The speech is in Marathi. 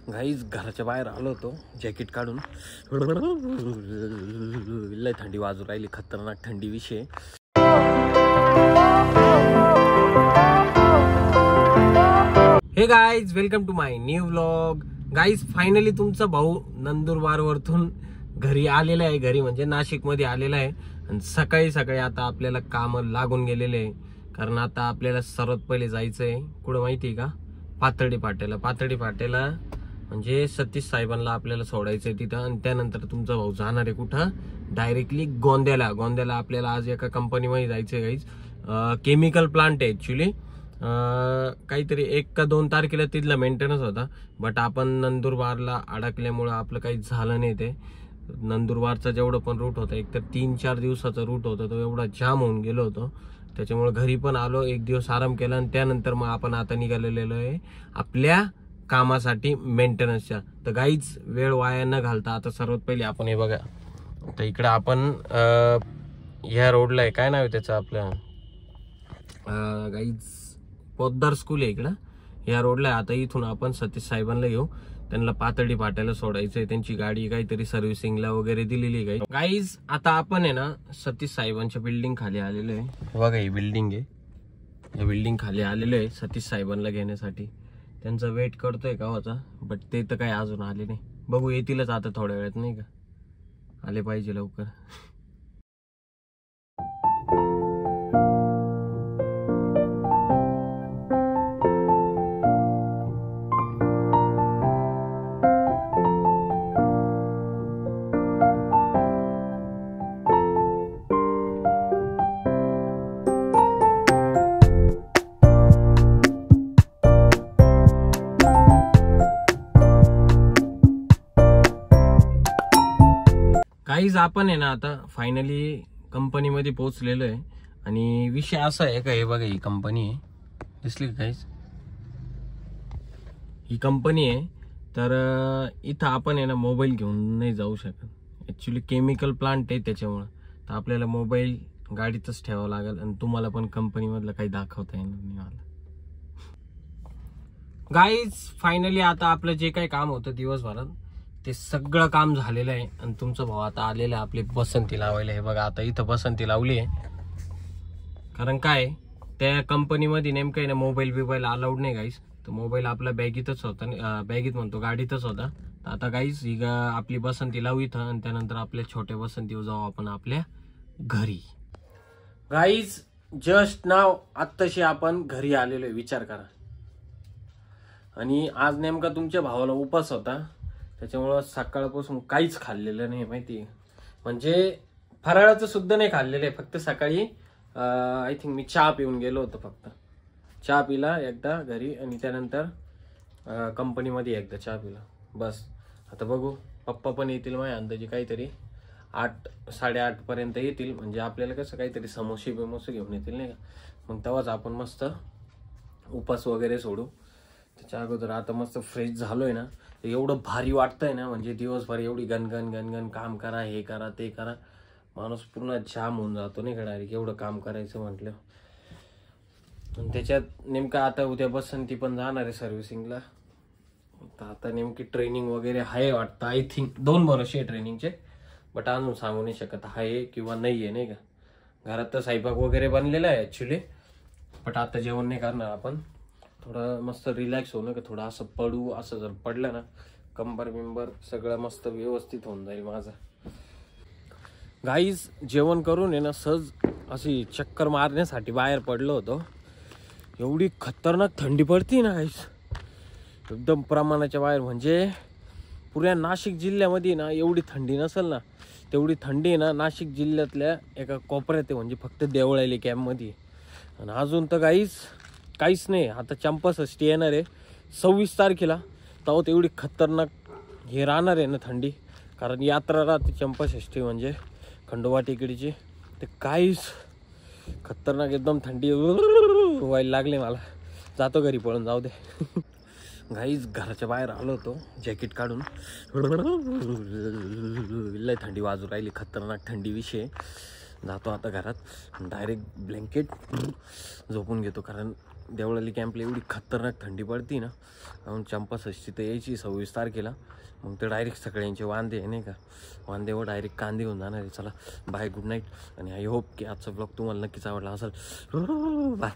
गाईज घराच्या बाहेर आलो होतो जॅकेट काढून. लय थंडी वाजू राहिली, खतरनाक थंडी विषय. Hey guys, welcome to my new vlog. Guys finally तुमचा भाऊ नंदुरबार वरतून घरी आलेला आहे. घरी म्हणजे नाशिक मध्ये आलेला आहे. आणि सकाळी सकाळी आता आपल्याला काम लागून गेलेले आहे. कारण आता आपल्याला सर्वात पहिले जायचंय कुठं माहितीये का? पाथर्डी फाट्याला. पाथर्डी फाट्याला म्हणजे सतीश साहेबांना आपल्याला सोडायचंय तिथं. आणि त्यानंतर तुमचा भाऊ जाणार आहे कुठं? डायरेक्टली गोंद्याला. गोंद्याला आपल्याला आज एका कंपनीमध्ये जायचंय गाईज. केमिकल प्लांट आहे ऍक्च्युली. काहीतरी 1 का 2 तारखेला तिथला मेंटेनन्स होता. बट आपण नंदुरबारला अडकल्यामुळं आपलं काही झालं नाही. ते नंदुरबारचा जेवढं पण रूट होता, एक तर 3-4 दिवसाचा रूट होता, तो एवढा जाम होऊन गेलो होतो. त्याच्यामुळे घरी पण आलो, 1 दिवस आराम केला. आणि त्यानंतर मग आपण आता निघालेलो आहे आपल्या कामासाठी मेंटेनन्सच्या. तर गाईज वेळ वाया न घालता आता सर्वात पहिले आपण हे बघा, तर इकडे आपण ह्या रोडला आहे, काय नाव आहे त्याचं आपलं, गाईज पोद्दार स्कूल आहे इकडं, या रोडला आहे. आता इथून आपण सतीश साहेबांना घेऊ. त्यांना पाथर्डी फाट्याला सोडायचंय. त्यांची गाडी काहीतरी सर्व्हिसिंगला वगैरे दिलेली आहे. गाईज आता आपण आहे ना सतीश साहेबांच्या बिल्डिंग खाली आलेलो आहे. बघा ही बिल्डिंग आहे. या बिल्डिंग खाली आलेलो आहे सतीश साहेबांना घेण्यासाठी. त्यांचा वेट करतोय गावाचा, बट ते तर काही अजून आले नाही. बघू येतीलच आता थोड्या वेळात, नाही का? आले पाहिजे लवकर. गाईज आपण आहे ना आता फायनली कंपनीमध्ये पोहोचलेलो आहे. आणि विषय असा आहे का, हे बघा ही कंपनी आहे, दिसली का गाईज? ही कंपनी आहे. तर इथं आपण आहे ना मोबाईल घेऊन नाही जाऊ शकत. ऍक्च्युली केमिकल प्लांट आहे त्याच्यामुळं. तर आपल्याला मोबाईल गाडीतच ठेवावा लागेल. आणि तुम्हाला पण कंपनीमधलं काही दाखवता येणार नाही मला. गाईज फायनली आता आपलं जे काही काम होतं दिवसभरात ते सगळं काम झालेलं आहे. आणि तुमचा भाऊ आता आलेला आहे आपली बसंती लावायला. हे बघा आता इथं बसंती लावली आहे. कारण काय, त्या कंपनीमध्ये नेमकं आहे ना मोबाईल अलाउड नाही गाईज. तर मोबाईल आपला बॅगीतच होता, बॅगीत म्हणतो गाडीतच होता. तर आता गाईज ही आपली बसंती लावू इथं. आणि त्यानंतर आपल्या छोट्या बसंतीवर जाऊ आपण आपल्या घरी. गाईज जस्ट नाव आत्ताशी आपण घरी आलेलो आहे, विचार करा. आणि आज नेमका तुमच्या भावाला उपास होता, त्याच्यामुळं सकाळपासून काहीच खाल्लेलं नाही माहिती. म्हणजे फराळाचं सुद्धा नाही खाल्लेलं आहे. फक्त सकाळी आय थिंक मी चहा पिऊन गेलो होतो. फक्त चहा पिला एकदा घरी, आणि त्यानंतर कंपनीमध्ये एकदा चहा पिला, बस. आता बघू, पप्पा पण येतील माझ्या अंदाजे काहीतरी 8-8:30 पर्यंत येतील. म्हणजे आपल्याला कसं काहीतरी समोसे घेऊन येतील, नाही का? मग तेव्हाच आपण मस्त उपास वगैरे सोडू. त्याच्या अगोदर आता मस्त फ्रेश झालोय ना, एवढं भारी वाटतंय ना. म्हणजे दिवसभर एवढी गणगण काम करा, हे करा ते करा, माणूस पूर्ण जाम होऊन जातो नाही का डायरेक्ट, एवढं काम करायचं म्हटलं. आणि त्याच्यात नेमकं आता उद्या बसंती पण जाणार आहे सर्व्हिसिंगला. आता नेमकी ट्रेनिंग वगैरे आहे वाटतं. आय थिंक 2 वर्षे ट्रेनिंगचे, बट अजून सांगू नाही शकत आहे किंवा नाही आहे, नाही का? घरात तर स्वयंपाक वगैरे बनलेला आहे ऍक्च्युली, बट आता जेवण नाही करणार आपण. थोडं मस्त रिलॅक्स होणं का, थोडं असं पडू. असं जर पडलं ना, कंबर बिंबर सगळं मस्त व्यवस्थित होऊन जाईल माझं. गाईज जेवण करून आहे ना सहज अशी चक्कर मारण्यासाठी बाहेर पडलो होतो. एवढी खतरनाक थंडी पडती ना गाईज, एकदम प्रमाणाच्या बाहेर. म्हणजे पुऱ्या नाशिक जिल्ह्यामध्ये ना एवढी थंडी नसेल ना, तेवढी थंडी ना नाशिक जिल्ह्यातल्या एका कोपऱ्यात आहे, म्हणजे फक्त देवळाली कॅम्पमध्ये. आणि अजून तर गाईज काहीच नाही. आता चंपाषष्ठी येणार आहे 26 तारखेला, तेव्हा तेवढी खतरनाक हे राहणार आहे ना थंडी. कारण यात्रा राहते चंपाषष्ठी म्हणजे खंडोबा टेकडीची. ते काहीच खतरनाक एकदम थंडी व्हायला लागले मला. जातो घरी पळून, जाऊ दे. गाईज घराच्या बाहेर आलो होतो जॅकेट काढून. लय थंडी वाजू राहिली, खतरनाक थंडी विषय. जातो आता घरात, डायरेक्ट ब्लँकेट झोपून घेतो. कारण देवळाली कॅम्पला एवढी खतरनाक थंडी पडती ना, म्हणून चंपाषष्ठी तर यायची 26 तारखेला. मग ते डायरेक्ट सगळ्यांचे वांदे आहे नाही का, वांदेवर डायरेक्ट कांदे होऊन जाणार आहे. चला बाय, गुड नाईट. आणि आय होप की आजचा ब्लॉग तुम्हाला नक्कीच आवडला असेल. बाय.